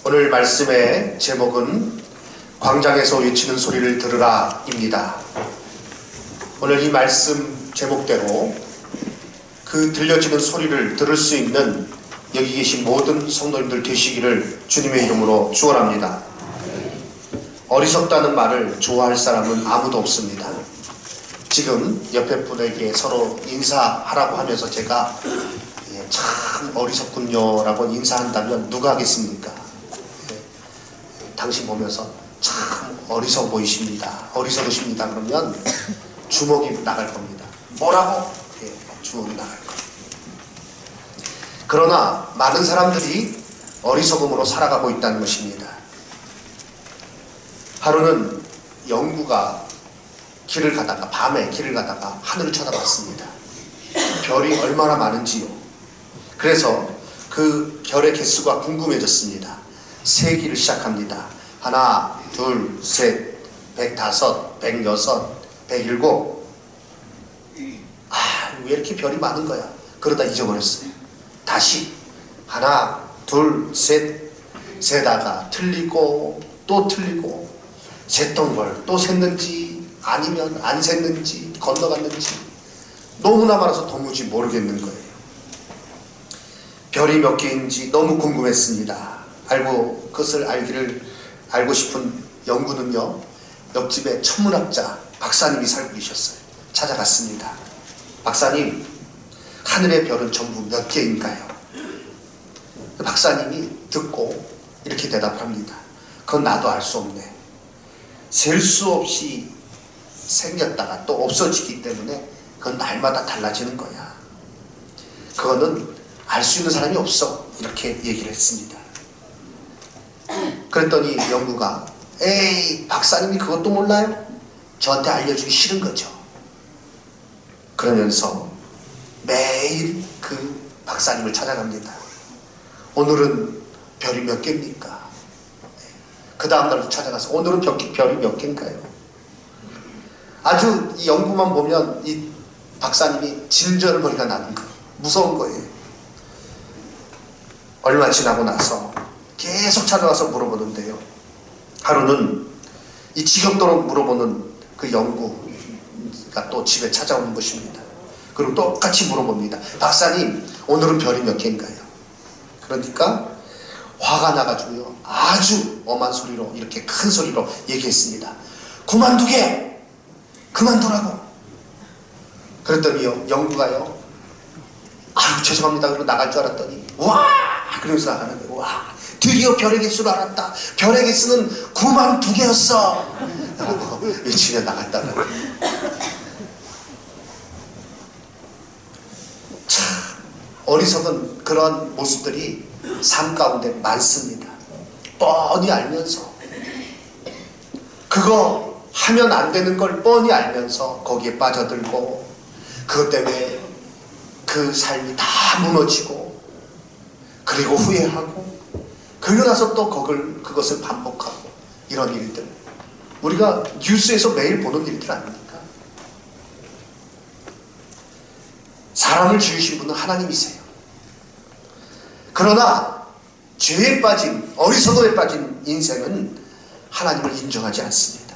오늘 말씀의 제목은 광장에서 외치는 소리를 들으라 입니다. 오늘 이 말씀 제목대로 그 들려지는 소리를 들을 수 있는 여기 계신 모든 성도님들 되시기를 주님의 이름으로 축원합니다. 어리석다는 말을 좋아할 사람은 아무도 없습니다. 지금 옆에 분에게 서로 인사하라고 하면서 제가 참 어리석군요 라고 인사한다면 누가 하겠습니까? 당신 보면서 참 어리석어 보이십니다, 어리석으십니다 그러면 주먹이 나갈 겁니다. 뭐라고? 주먹이 나갈 겁니다. 그러나 많은 사람들이 어리석음으로 살아가고 있다는 것입니다. 하루는 영구가 길을 가다가, 밤에 길을 가다가 하늘을 쳐다봤습니다. 별이 얼마나 많은지요. 그래서 그 별의 개수가 궁금해졌습니다. 세기를 시작합니다. 하나, 둘, 셋, 105, 106, 107. 왜 이렇게 별이 많은 거야? 그러다 잊어버렸어요. 다시 하나, 둘, 셋 세다가 틀리고 또 틀리고 셌던 걸 또 셌는지 아니면 안 셌는지 건너갔는지 너무나 많아서 도무지 모르겠는 거예요. 별이 몇 개인지 너무 궁금했습니다. 그것을 알고 싶은 영구는요, 옆집에 천문학자 박사님이 살고 계셨어요. 찾아갔습니다. 박사님, 하늘의 별은 전부 몇 개인가요? 박사님이 듣고 이렇게 대답합니다. 그건 나도 알 수 없네. 셀 수 없이 생겼다가 또 없어지기 때문에 그건 날마다 달라지는 거야. 그거는 알 수 있는 사람이 없어. 이렇게 얘기를 했습니다. 그랬더니 영구가 에이, 박사님이 그것도 몰라요? 저한테 알려주기 싫은 거죠. 그러면서 매일 그 박사님을 찾아갑니다. 오늘은 별이 몇 개입니까? 그 다음날도 찾아가서 오늘은 별이 몇 개인가요? 아주 이 연구만 보면 이 박사님이 진절머리가 나는 거예요. 무서운 거예요. 얼마 지나고 나서 계속 찾아와서 물어보는데요, 하루는 이 지겹도록 물어보는 그 연구가 또 집에 찾아오는 것입니다. 그리고 똑같이 물어봅니다. 박사님, 오늘은 별이 몇 개인가요? 그러니까 화가 나가지고요, 아주 엄한 소리로, 이렇게 큰 소리로 얘기했습니다. 그만두게! 그만두라고! 그랬더니요, 영구가요, 아유 죄송합니다 그러고 나갈 줄 알았더니 와! 그러면서 나가는 거예요. 와! 드디어 별의 개수를 알았다. 별의 개수는 92개였어. 며칠에 나갔다는 거예요. 참 어리석은 그런 모습들이 삶 가운데 많습니다. 뻔히 알면서, 그거 하면 안 되는 걸 뻔히 알면서 거기에 빠져들고, 그것 때문에 그 삶이 다 무너지고, 그리고 후회하고, 그러고 나서 또 그것을 반복하고, 이런 일들, 우리가 뉴스에서 매일 보는 일들 아닙니까? 사람을 지으신 분은 하나님이세요. 그러나 죄에 빠진, 어리석음에 빠진 인생은 하나님을 인정하지 않습니다.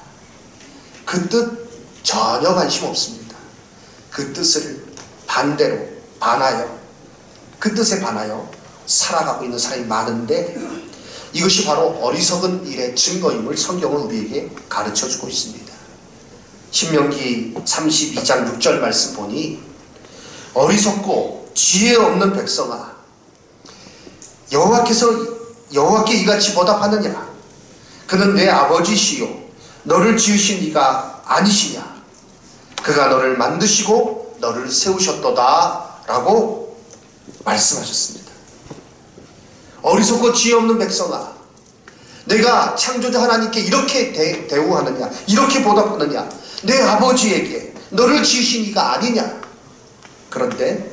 그 뜻 전혀 관심 없습니다. 그 뜻을 반대로 반하여, 그 뜻에 반하여 살아가고 있는 사람이 많은데, 이것이 바로 어리석은 일의 증거임을 성경은 우리에게 가르쳐주고 있습니다. 신명기 32장 6절 말씀 보니, 어리석고 지혜 없는 백성아, 여호와께 이같이 보답하느냐? 그는 내 아버지시요 너를 지으신 이가 아니시냐? 그가 너를 만드시고 너를 세우셨도다 라고 말씀하셨습니다. 어리석고 지혜 없는 백성아, 내가 창조자 하나님께 이렇게 대우하느냐, 이렇게 보답하느냐? 내 아버지에게 너를 지으신 이가 아니냐? 그런데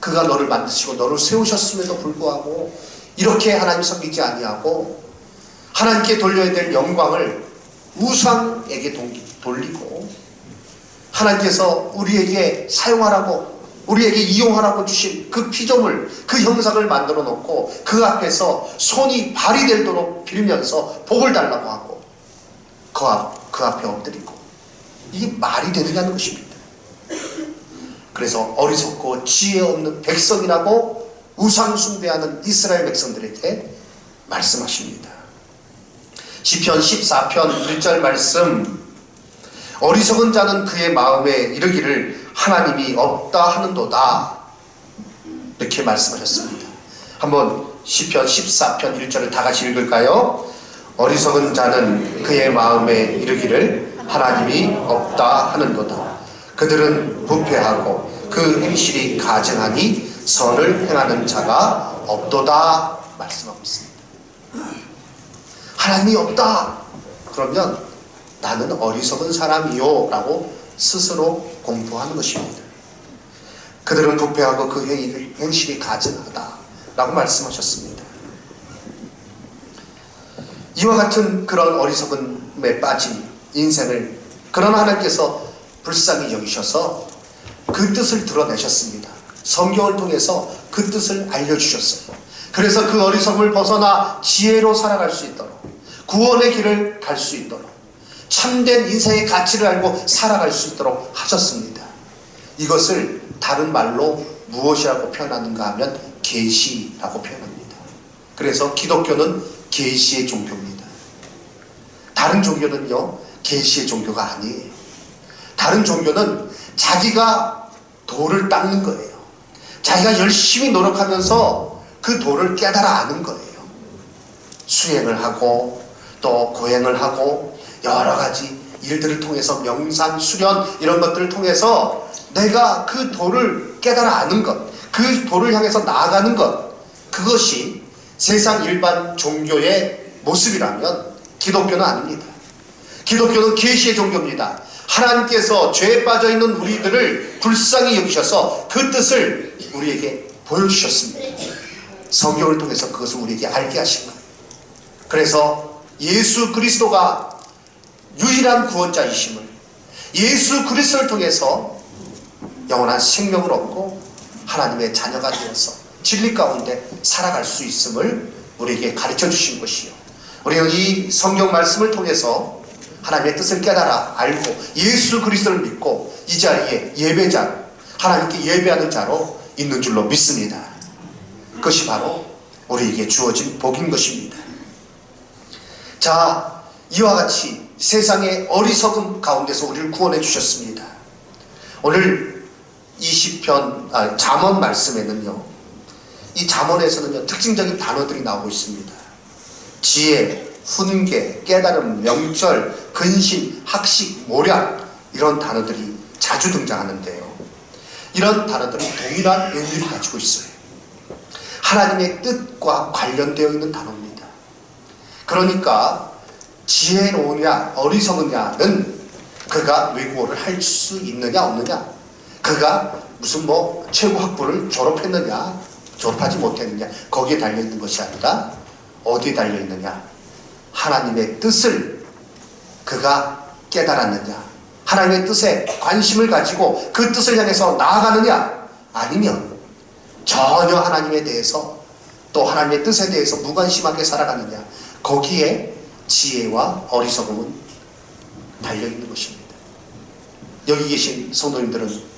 그가 너를 만드시고 너를 세우셨음에도 불구하고 이렇게 하나님 섬기지 아니하고 하나님께 돌려야 될 영광을 우상에게 돌리고, 하나님께서 우리에게 사용하라고 우리에게 이용하라고 주신 그 피조물, 그 형상을 만들어 놓고 그 앞에서 손이 발이 되도록 빌면서 복을 달라고 하고 그 앞에 엎드리고, 이게 말이 되느냐는 것입니다. 그래서 어리석고 지혜 없는 백성이라고 우상 숭배하는 이스라엘 백성들에게 말씀하십니다. 시편 14편 1절 말씀, 어리석은 자는 그의 마음에 이르기를 하나님이 없다 하는도다, 이렇게 말씀하셨습니다. 한번 시편 14편 1절을 다 같이 읽을까요? 어리석은 자는 그의 마음에 이르기를 하나님이 없다 하는도다. 그들은 부패하고 그 행실이 가증하니 선을 행하는 자가 없도다 말씀하고 있습니다. 하나님이 없다 그러면 나는 어리석은 사람이요 라고 스스로 공부하는 것입니다. 그들은 부패하고 그 행실이 가증하다 라고 말씀하셨습니다. 이와 같은 그런 어리석음에 빠진 인생을 그러나 하나님께서 불쌍히 여기셔서 그 뜻을 드러내셨습니다. 성경을 통해서 그 뜻을 알려주셨어요. 그래서 그 어리석음을 벗어나 지혜로 살아갈 수 있도록, 구원의 길을 갈 수 있도록, 참된 인생의 가치를 알고 살아갈 수 있도록 하셨습니다. 이것을 다른 말로 무엇이라고 표현하는가 하면 계시라고 표현합니다. 그래서 기독교는 계시의 종교입니다. 다른 종교는요, 계시의 종교가 아니에요. 다른 종교는 자기가 도를 닦는 거예요. 자기가 열심히 노력하면서 그 도를 깨달아 아는 거예요. 수행을 하고 또 고행을 하고 여러 가지 일들을 통해서 명상, 수련 이런 것들을 통해서 내가 그 도를 깨달아 아는 것, 그 도를 향해서 나아가는 것, 그것이 세상 일반 종교의 모습이라면 기독교는 아닙니다. 기독교는 계시의 종교입니다. 하나님께서 죄에 빠져있는 우리들을 불쌍히 여기셔서 그 뜻을 우리에게 보여주셨습니다. 성경을 통해서 그것을 우리에게 알게 하신 거예요. 그래서 예수 그리스도가 유일한 구원자이심을, 예수 그리스도를 통해서 영원한 생명을 얻고 하나님의 자녀가 되어서 진리 가운데 살아갈 수 있음을 우리에게 가르쳐 주신 것이요, 우리는 이 성경 말씀을 통해서 하나님의 뜻을 깨달아 알고 예수 그리스도를 믿고 이 자리에 예배자, 하나님께 예배하는 자로 있는 줄로 믿습니다. 그것이 바로 우리에게 주어진 복인 것입니다. 자, 이와 같이 세상의 어리석음 가운데서 우리를 구원해 주셨습니다. 오늘 이 시편, 잠언 말씀에는요, 이 잠언에서는요, 특징적인 단어들이 나오고 있습니다. 지혜, 훈계, 깨달음, 명철, 근신, 학식, 모략, 이런 단어들이 자주 등장하는데요, 이런 단어들은 동일한 의미를 가지고 있어요. 하나님의 뜻과 관련되어 있는 단어입니다. 그러니까 지혜로우냐 어리석으냐는 그가 외국어를 할 수 있느냐 없느냐, 그가 무슨 최고 학부를 졸업했느냐 졸업하지 못했느냐, 거기에 달려있는 것이 아니라 어디에 달려있느냐, 하나님의 뜻을 그가 깨달았느냐, 하나님의 뜻에 관심을 가지고 그 뜻을 향해서 나아가느냐, 아니면 전혀 하나님에 대해서 또 하나님의 뜻에 대해서 무관심하게 살아가느냐, 거기에 지혜와 어리석음은 달려있는 것입니다. 여기 계신 성도님들은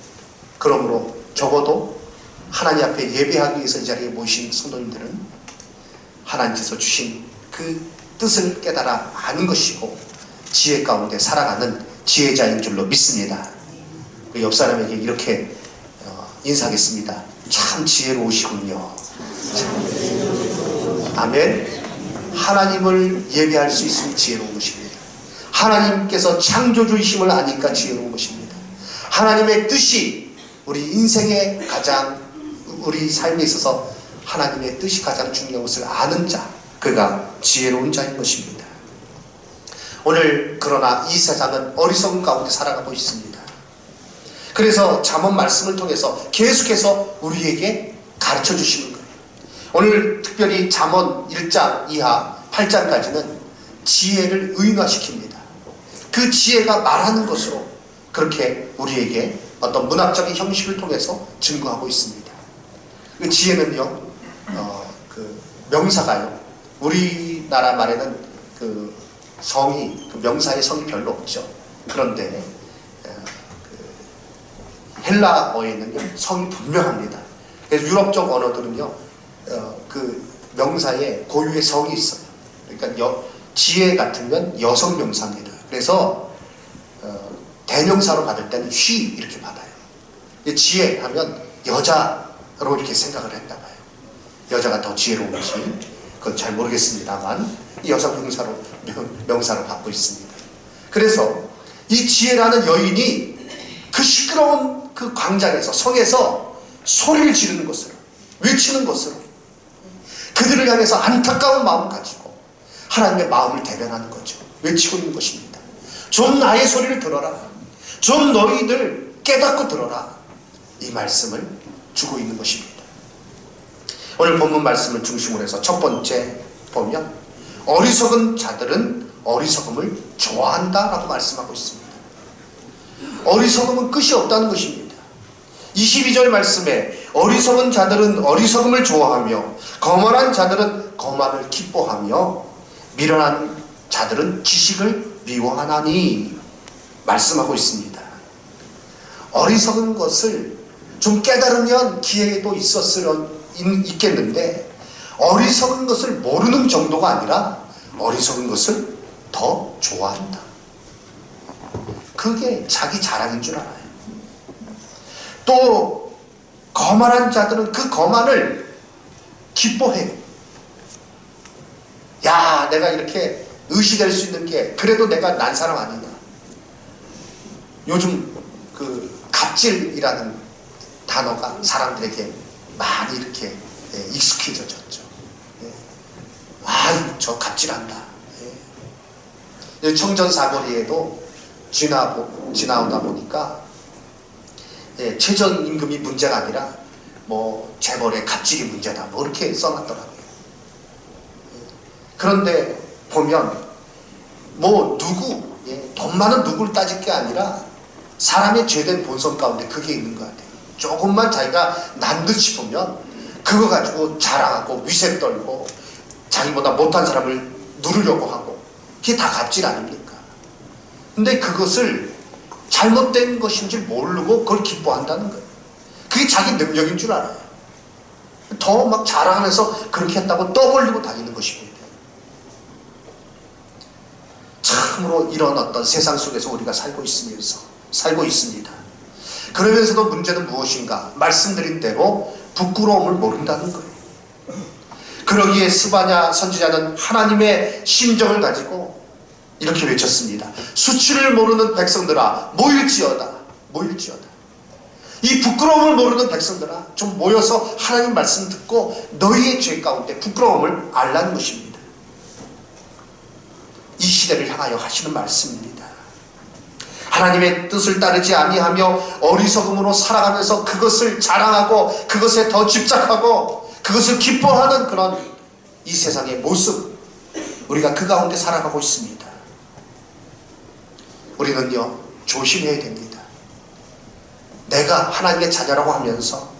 그러므로 적어도 하나님 앞에 예배하기 위해서 이 자리에 모이신 성도님들은 하나님께서 주신 그 뜻을 깨달아 아는 것이고 지혜 가운데 살아가는 지혜자인 줄로 믿습니다. 옆 사람에게 이렇게 인사하겠습니다. 참 지혜로우시군요. 아멘. 하나님을 예배할 수 있으면 지혜로운 것입니다. 하나님께서 창조주이심을 아니까 지혜로운 것입니다. 하나님의 뜻이 우리 인생의 가장, 우리 삶에 있어서 하나님의 뜻이 가장 중요한 것을 아는 자, 그가 지혜로운 자인 것입니다. 오늘 그러나 이 세상은 어리석은 가운데 살아가고 있습니다. 그래서 잠언 말씀을 통해서 계속해서 우리에게 가르쳐 주시는 거예요. 오늘 특별히 잠언 1장 이하 8장까지는 지혜를 의인화시킵니다. 그 지혜가 말하는 것으로 그렇게 우리에게 어떤 문학적인 형식을 통해서 증거하고 있습니다. 그 지혜는요, 그 명사가요, 우리나라 말에는 그 성이, 그 명사의 성이 별로 없죠. 그런데 그 헬라어에는 성이 분명합니다. 그래서 유럽적 언어들은요, 그 명사에 고유의 성이 있어요. 그러니까 지혜 같으면 여성 명사입니다. 그래서 대명사로 받을 때는 she 이렇게 받아요. 지혜 하면 여자로 이렇게 생각을 했나 봐요. 여자가 더 지혜로운지 그건 잘 모르겠습니다만 여성 명사로 받고 있습니다. 그래서 이 지혜라는 여인이 그 시끄러운 그 광장에서, 성에서 소리를 지르는 것으로, 외치는 것으로, 그들을 향해서 안타까운 마음을 가지고 하나님의 마음을 대변하는 거죠. 외치고 있는 것입니다. 좀 나의 소리를 들어라. 좀 너희들 깨닫고 들어라. 이 말씀을 주고 있는 것입니다. 오늘 본문 말씀을 중심으로 해서 첫 번째 보면 어리석은 자들은 어리석음을 좋아한다 라고 말씀하고 있습니다. 어리석음은 끝이 없다는 것입니다. 22절 말씀에 어리석은 자들은 어리석음을 좋아하며 거만한 자들은 거만을 기뻐하며 미련한 자들은 지식을 미워하나니 말씀하고 있습니다. 어리석은 것을 좀 깨달으면 기회도 있겠는데 어리석은 것을 모르는 정도가 아니라 어리석은 것을 더 좋아한다. 그게 자기 자랑인 줄 알아요. 또 거만한 자들은 그 거만을 기뻐해요. 야, 내가 이렇게 의시될 수 있는 게 그래도 내가 난 사람 아니냐. 요즘 그 갑질이라는 단어가 사람들에게 많이 이렇게 익숙해졌죠. 아, 저 갑질한다. 청전 사거리에도 지나오다 보니까 최저임금이 문제가 아니라 뭐 재벌의 갑질이 문제다. 뭐 이렇게 써놨더라고요. 그런데 보면 뭐 돈 많은 누구를 따질 게 아니라 사람의 죄된 본성 가운데 그게 있는 것 같아요. 조금만 자기가 난 듯 싶으면 그거 가지고 자랑하고 위세 떨고 자기보다 못한 사람을 누르려고 하고 그게 다 갑질 아닙니까? 근데 그것을 잘못된 것인 줄 모르고 그걸 기뻐한다는 거예요. 그게 자기 능력인 줄 알아요. 더 막 자랑하면서 그렇게 했다고 떠벌리고 다니는 것입니다. 참으로 이런 어떤 세상 속에서 우리가 살고 있습니다. 그러면서도 문제는 무엇인가? 말씀드린 대로 부끄러움을 모른다는 거예요. 그러기에 스바냐 선지자는 하나님의 심정을 가지고 이렇게 외쳤습니다. 수치를 모르는 백성들아 모일지어다. 이 부끄러움을 모르는 백성들아 좀 모여서 하나님 말씀 듣고 너희의 죄 가운데 부끄러움을 알라는 것입니다. 이 시대를 향하여 하시는 말씀입니다. 하나님의 뜻을 따르지 아니하며 어리석음으로 살아가면서 그것을 자랑하고 그것에 더 집착하고 그것을 기뻐하는 그런 이 세상의 모습, 우리가 그 가운데 살아가고 있습니다. 우리는요 조심해야 됩니다. 내가 하나님의 자녀라고 하면서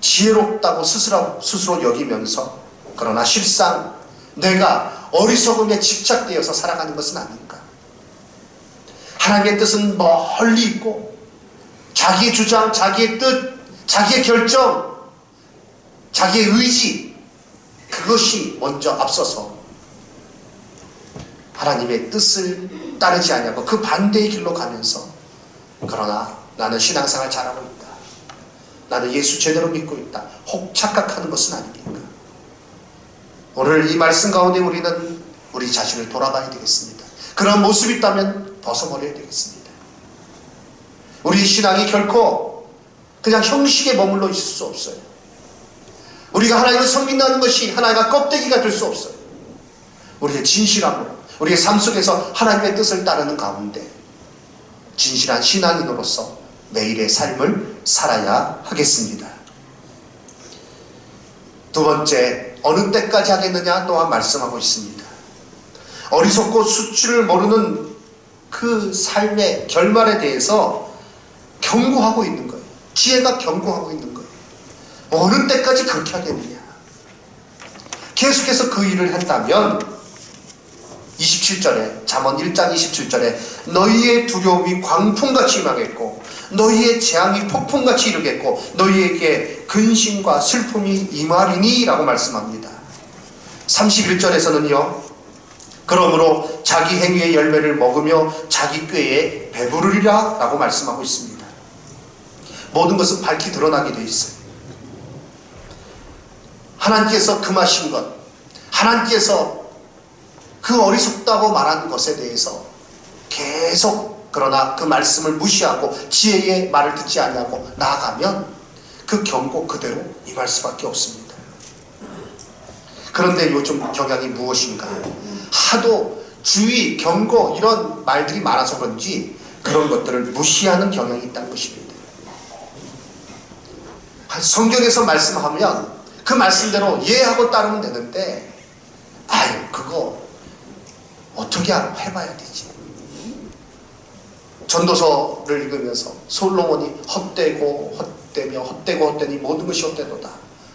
지혜롭다고 스스로 여기면서 그러나 실상 내가 어리석음에 집착되어서 살아가는 것은 아닌가. 하나님의 뜻은 멀리 있고 자기의 주장, 자기의 뜻, 자기의 결정, 자기의 의지, 그것이 먼저 앞서서 하나님의 뜻을 따르지 아니하고 그 반대의 길로 가면서 그러나 나는 신앙생활 잘하고 있다, 나는 예수 제대로 믿고 있다 혹 착각하는 것은 아닙니까? 오늘 이 말씀 가운데 우리는 우리 자신을 돌아봐야 되겠습니다. 그런 모습이 있다면 벗어버려야 되겠습니다. 우리 신앙이 결코 그냥 형식에 머물러 있을 수 없어요. 우리가 하나님을 섬긴다는 것이 하나가 껍데기가 될 수 없어요. 우리의 진실함으로 우리의 삶 속에서 하나님의 뜻을 따르는 가운데 진실한 신앙인으로서 매일의 삶을 살아야 하겠습니다. 두 번째, 어느 때까지 하겠느냐 또한 말씀하고 있습니다. 어리석고 수치를 모르는 그 삶의 결말에 대해서 경고하고 있는 거예요. 지혜가 경고하고 있는 거예요. 어느 때까지 그렇게 하겠느냐. 계속해서 그 일을 했다면 27절에 잠언 1장 27절에 너희의 두려움이 광풍같이 임하겠고 너희의 재앙이 폭풍같이 이르겠고 너희에게 근심과 슬픔이 임하리니 라고 말씀합니다. 31절에서는요 그러므로 자기 행위의 열매를 먹으며 자기 꾀에 배부르리라 라고 말씀하고 있습니다. 모든 것은 밝히 드러나게 되어 있어요. 하나님께서 금하신 것, 하나님께서 그 어리석다고 말한 것에 대해서 계속 그러나 그 말씀을 무시하고 지혜의 말을 듣지 아니하고 나아가면 그 경고 그대로 임할 수밖에 없습니다. 그런데 요즘 경향이 무엇인가? 하도 주의, 경고 이런 말들이 많아서 그런지 그런 것들을 무시하는 경향이 있다는 것입니다. 성경에서 말씀하면 그 말씀대로 이해하고 따르면 되는데 아유 그거 어떻게 해봐야 되지. 전도서를 읽으면서 솔로몬이 헛되고 헛되며 헛되고 헛되니 모든 것이 헛되도다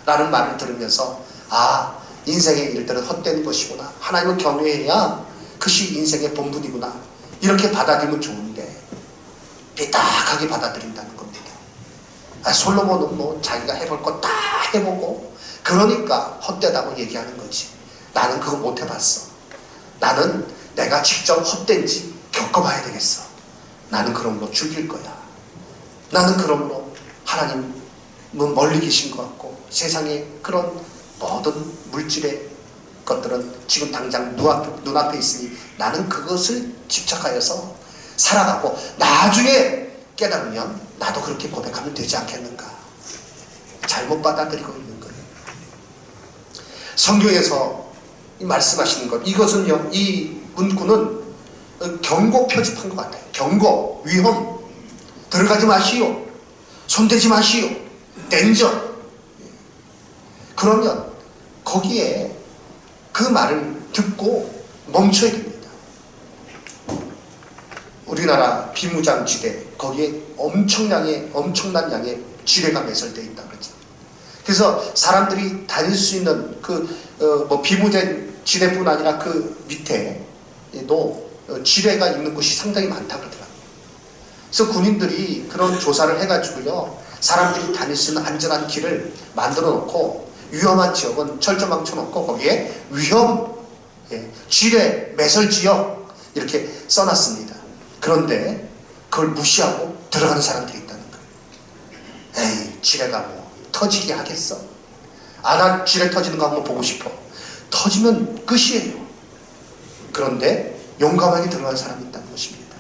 라는 말을 들으면서 아 인생의 일들은 헛되는 것이구나, 하나님을 경외해야 그것이 인생의 본분이구나 이렇게 받아들이면 좋은데 삐딱하게 받아들인다는 겁니다. 아, 솔로몬은 뭐 자기가 해볼 거 다 해보고 그러니까 헛되다고 얘기하는 거지. 나는 그거 못 해봤어. 나는 내가 직접 헛된지 겪어봐야 되겠어. 나는 그러므로 죽일 거야. 나는 그러므로 하나님은 멀리 계신 것 같고 세상에 그런 모든 물질의 것들은 지금 당장 눈앞에 있으니 나는 그것을 집착하여서 살아가고 나중에 깨달으면 나도 그렇게 고백하면 되지 않겠는가. 잘못 받아들이고 있는 거예요. 성경에서 말씀하시는 것, 이것은요, 이 문구는 경고 표집한 것 같아요. 경고, 위험, 들어가지 마시오, 손대지 마시오, 댄저. 그러면 거기에 그 말을 듣고 멈춰야 됩니다. 우리나라 비무장지대, 거기에 엄청난 양의 지뢰가 매설되어 있다 그러죠. 그래서 사람들이 다닐 수 있는 비무장지대뿐 아니라 그 밑에도 지뢰가 있는 곳이 상당히 많다 그러더라고요. 그래서 군인들이 그런 조사를 해가지고요, 사람들이 다닐 수 있는 안전한 길을 만들어 놓고 위험한 지역은 철조망 쳐놓고 거기에 지뢰 매설 지역 이렇게 써놨습니다. 그런데 그걸 무시하고 들어가는 사람들이 있다는 거예요. 에이, 지뢰가 뭐 터지게 하겠어? 아, 난 지뢰 터지는 거 한번 보고 싶어. 터지면 끝이에요. 그런데 용감하게 들어가는 사람이 있다는 것입니다.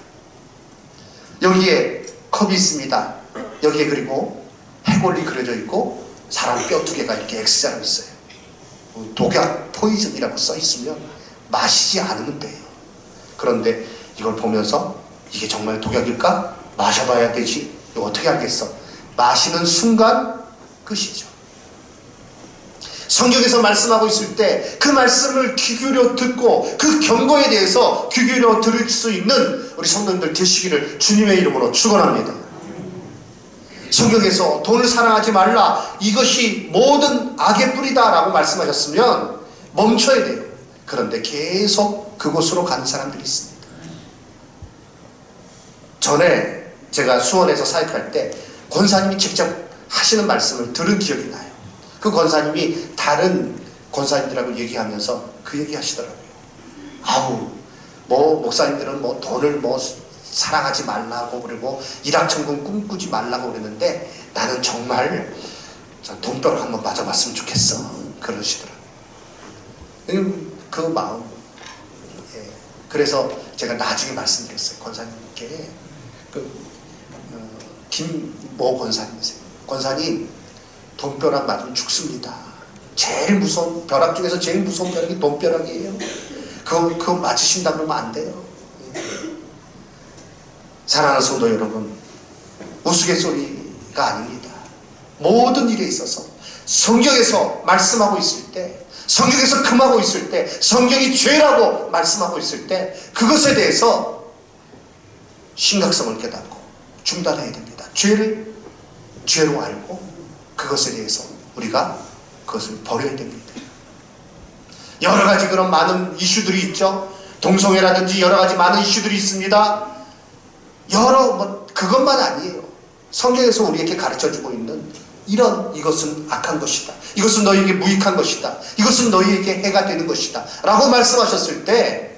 여기에 컵이 있습니다. 여기에 그리고 해골이 그려져 있고 사람 뼈 2개가 이렇게 X자로 있어요. 독약, 포이즌이라고 써 있으면 마시지 않으면 돼요. 그런데 이걸 보면서 이게 정말 독약일까? 마셔봐야 되지. 이거 어떻게 알겠어? 마시는 순간 끝이죠. 성경에서 말씀하고 있을 때 그 말씀을 귀 기울여 듣고 그 경고에 대해서 귀 기울여 들을 수 있는 우리 성도님들 되시기를 주님의 이름으로 축원합니다. 성경에서 돈을 사랑하지 말라, 이것이 모든 악의 뿌리다 라고 말씀하셨으면 멈춰야 돼요. 그런데 계속 그곳으로 가는 사람들이 있습니다. 전에 제가 수원에서 사역할 때 권사님이 직접 하시는 말씀을 들은 기억이 나요. 그 권사님이 다른 권사님들하고 얘기하면서 그 얘기 하시더라고요. 아우, 목사님들은 돈을 사랑하지 말라고 그리고 일확천금 꿈꾸지 말라고 그랬는데 나는 정말 돈벼락 한번 맞아봤으면 좋겠어. 그러시더라고요. 그 마음. 그래서 제가 나중에 말씀드렸어요. 권사님께. 김모 권사님이세요. 권사님, 돈벼락 맞으면 죽습니다. 제일 무서운 벼락 중에서 제일 무서운 벼락이 돈벼락이에요. 그거 맞으신다 그러면 안 돼요. 사랑하는 성도 여러분, 우스갯소리가 아닙니다. 모든 일에 있어서 성경에서 말씀하고 있을 때, 성경에서 금하고 있을 때, 성경이 죄라고 말씀하고 있을 때 그것에 대해서 심각성을 깨닫고 중단해야 됩니다. 죄로 알고 그것에 대해서 우리가 그것을 버려야 됩니다. 여러 가지 그런 많은 이슈들이 있죠. 동성애라든지 여러 가지 많은 이슈들이 있습니다. 그것만 아니에요. 성경에서 우리에게 가르쳐주고 있는 이것은 악한 것이다. 이것은 너희에게 무익한 것이다. 이것은 너희에게 해가 되는 것이다. 라고 말씀하셨을 때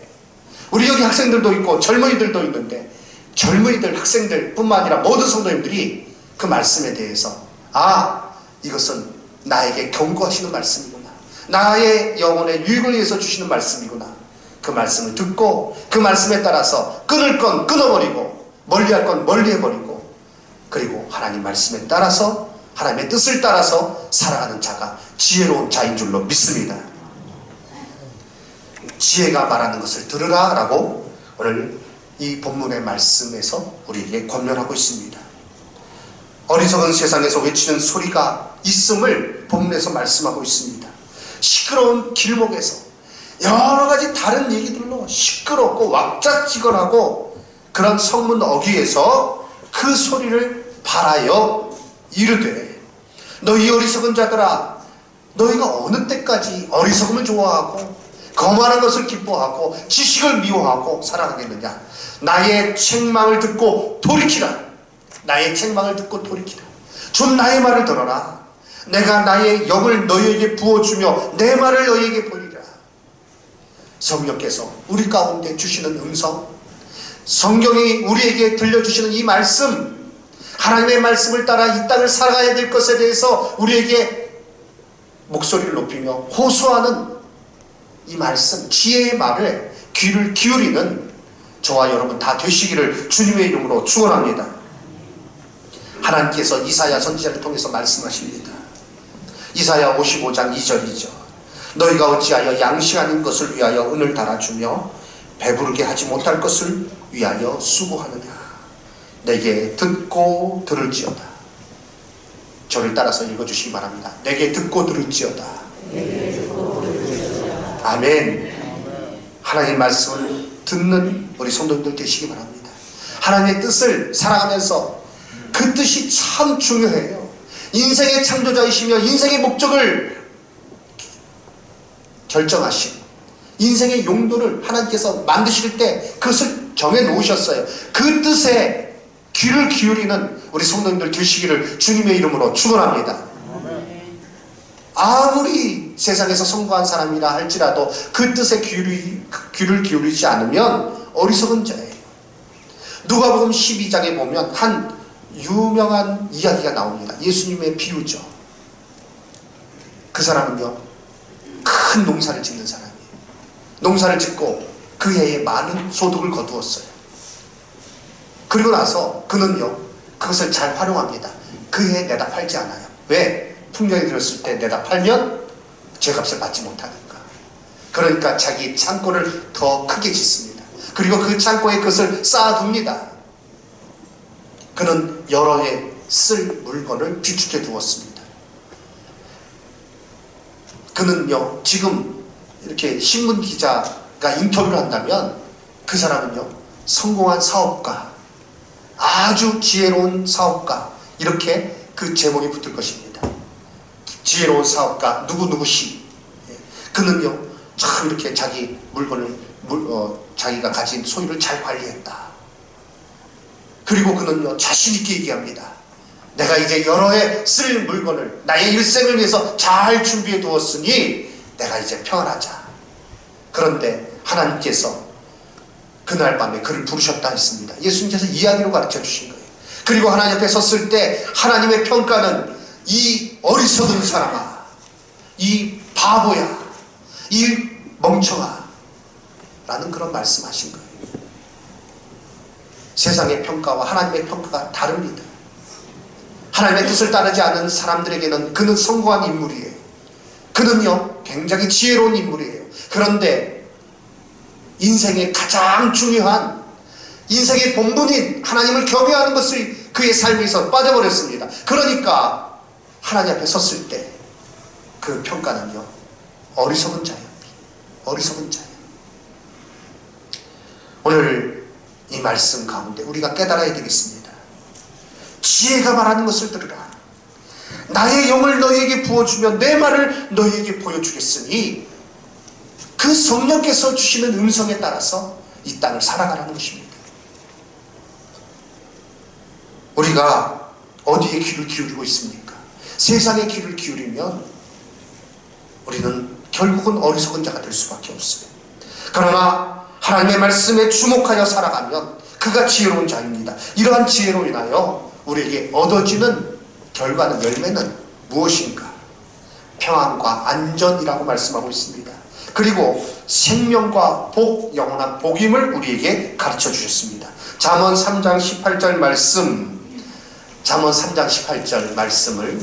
우리 여기 학생들도 있고 젊은이들도 있는데 젊은이들, 학생들 뿐만 아니라 모든 성도님들이 그 말씀에 대해서 이것은 나에게 경고하시는 말씀이구나. 나의 영혼의 유익을 위해서 주시는 말씀이구나. 그 말씀을 듣고 그 말씀에 따라서 끊을 건 끊어버리고 멀리할 건 멀리해버리고 그리고 하나님 말씀에 따라서 하나님의 뜻을 따라서 살아가는 자가 지혜로운 자인 줄로 믿습니다. 지혜가 말하는 것을 들으라 라고 오늘 이 본문의 말씀에서 우리에게 권면하고 있습니다. 어리석은 세상에서 외치는 소리가 있음을 본문에서 말씀하고 있습니다. 시끄러운 길목에서 여러 가지 다른 얘기들로 시끄럽고 왁자지껄하고 그런 성문 어귀에서 그 소리를 발하여 이르되 너희 어리석은 자들아 너희가 어느 때까지 어리석음을 좋아하고 거만한 것을 기뻐하고 지식을 미워하고 살아가겠느냐. 나의 책망을 듣고 돌이키라. 나의 책망을 듣고 돌이키라. 좀 나의 말을 들어라. 내가 나의 영을 너희에게 부어주며 내 말을 너희에게 보이리라. 성령께서 우리 가운데 주시는 음성, 성경이 우리에게 들려주시는 이 말씀, 하나님의 말씀을 따라 이 땅을 살아가야 될 것에 대해서 우리에게 목소리를 높이며 호소하는 이 말씀, 지혜의 말을 귀를 기울이는 저와 여러분 다 되시기를 주님의 이름으로 축원합니다. 하나님께서 이사야 선지자를 통해서 말씀하십니다. 이사야 55장 2절이죠. 너희가 어찌하여 양식 아닌 것을 위하여 은을 달아주며 배부르게 하지 못할 것을 위하여 수고하느냐. 내게 듣고 들을지어다. 저를 따라서 읽어주시기 바랍니다. 내게 듣고 들을지어다. 아멘. 하나님의 말씀을 듣는 우리 성도님들 되시기 바랍니다. 하나님의 뜻을 살아가면서 그 뜻이 참 중요해요. 인생의 창조자이시며 인생의 목적을 결정하신 인생의 용도를 하나님께서 만드실 때 그것을 정해놓으셨어요. 그 뜻에 귀를 기울이는 우리 성도님들 되시기를 주님의 이름으로 축원합니다. 아무리 세상에서 성공한 사람이라 할지라도 그 뜻에 귀를 기울이지 않으면 어리석은 자예요. 누가복음 12장에 보면 한 유명한 이야기가 나옵니다. 예수님의 비유죠. 그 사람은요 큰 농사를 짓는 사람이에요. 농사를 짓고 그 해에 많은 소득을 거두었어요. 그리고 나서 그는요 그것을 잘 활용합니다. 그 해에 내다 팔지 않아요. 왜? 풍년이 들었을 때 내다 팔면 죄값을 받지 못하니까. 그러니까 자기 창고를 더 크게 짓습니다. 그리고 그 창고에 그것을 쌓아둡니다. 그는 여러 해 쓸 물건을 비축해 두었습니다. 그는요 지금 이렇게 신문 기자가 인터뷰를 한다면 그 사람은요 성공한 사업가, 아주 지혜로운 사업가, 이렇게 그 제목이 붙을 것입니다. 지혜로운 사업가 누구누구씨. 그는요 참 이렇게 자기 물건을 자기가 가진 소유를 잘 관리했다. 그리고 그는요 자신 있게 얘기합니다. 내가 이제 여러 해 쓸 물건을 나의 일생을 위해서 잘 준비해 두었으니 내가 이제 평안하자. 그런데 하나님께서 그날 밤에 그를 부르셨다 했습니다. 예수님께서 이야기로 가르쳐 주신 거예요. 그리고 하나님 앞에 섰을 때 하나님의 평가는 이 어리석은 사람아, 이 바보야, 이 멍청아 라는 그런 말씀하신 거예요. 세상의 평가와 하나님의 평가가 다릅니다. 하나님의 뜻을 따르지 않은 사람들에게는 그는 성공한 인물이에요. 그는요 굉장히 지혜로운 인물이에요. 그런데 인생의 가장 중요한 인생의 본분인 하나님을 경외하는 것을 그의 삶에서 빠져버렸습니다. 그러니까 하나님 앞에 섰을 때 그 평가는요 어리석은 자예요. 어리석은 자예요. 오늘 이 말씀 가운데 우리가 깨달아야 되겠습니다. 지혜가 말하는 것을 들으라. 나의 영을 너희에게 부어주며 내 말을 너희에게 보여주겠으니 그 성령께서 주시는 음성에 따라서 이 땅을 살아가라는 것입니다. 우리가 어디에 귀를 기울이고 있습니까? 세상에 귀를 기울이면 우리는 결국은 어리석은 자가 될 수밖에 없어요. 그러나 하나님의 말씀에 주목하여 살아가면 그가 지혜로운 자입니다. 이러한 지혜로 인하여 우리에게 얻어지는 결과는, 열매는 무엇인가? 평안과 안전이라고 말씀하고 있습니다. 그리고 생명과 복, 영원한 복임을 우리에게 가르쳐 주셨습니다. 잠언 3장 18절 말씀, 잠언 3장 18절 말씀을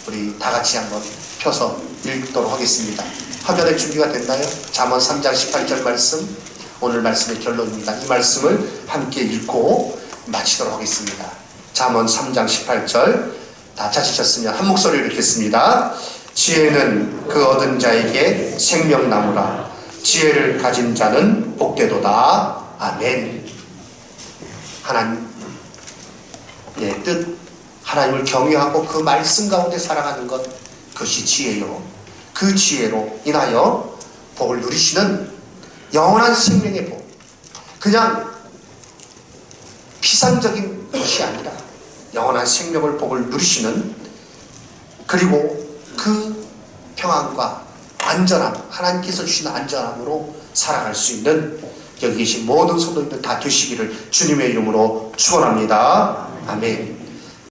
우리 다 같이 한번 펴서 읽도록 하겠습니다. 화면에 준비가 됐나요? 잠언 3장 18절 말씀, 오늘 말씀의 결론입니다. 이 말씀을 함께 읽고 마치도록 하겠습니다. 잠언 3장 18절 다 찾으셨으면 한 목소리로 읽겠습니다. 지혜는 그 얻은 자에게 생명나무라. 지혜를 가진 자는 복되도다. 아멘. 하나님의 뜻, 하나님을 경외하고 그 말씀 가운데 살아가는 것, 그것이 지혜요. 그 지혜로 인하여 복을 누리시는 영원한 생명의 복, 그냥 피상적인 것이 아니라 영원한 생명을, 복을 누리시는, 그리고 그 평안과 안전함, 하나님께서 주시는 안전함으로 살아갈 수 있는 여기 계신 모든 성도님들 다 되시기를 주님의 이름으로 축원합니다. 아멘.